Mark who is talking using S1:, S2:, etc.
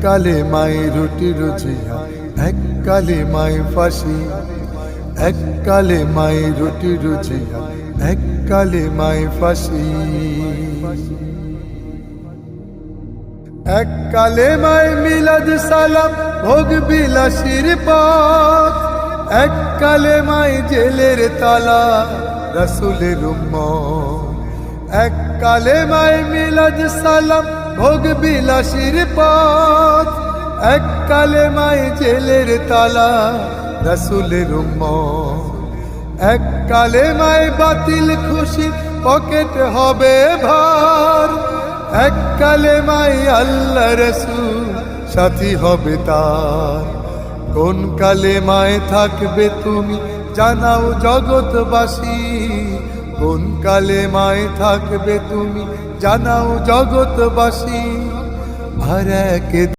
S1: কালে মাই রুটি রুজিয়া, এক কালে মাই ফাঁসি, এক কালে মাই রুটি রুজিয়া, এক কালে মাই ফাঁসি। এক কালে মাই মিলাদ সালাম ভোগ বিলাসীর পথ, এক কালে মাই জেলের তালা রাসূলের উম্মত। এক কালে মাই মিলাদ সালাম ভোগ বিলাসীর পথ, এক কালে মাই জেলের তালা রাসূলের উম্মত। এক কালে মাই বাতিল খুশি পকেট হবে ভার, এক কালে মাই আল্লাহ রাসূল সাথী হবে তার। কোন কালে মায় থাকবে তুমি জানাও জগৎবাসী, কোন কালে মায় থাকবে তুমি জানাও জগৎবাসী। আর এক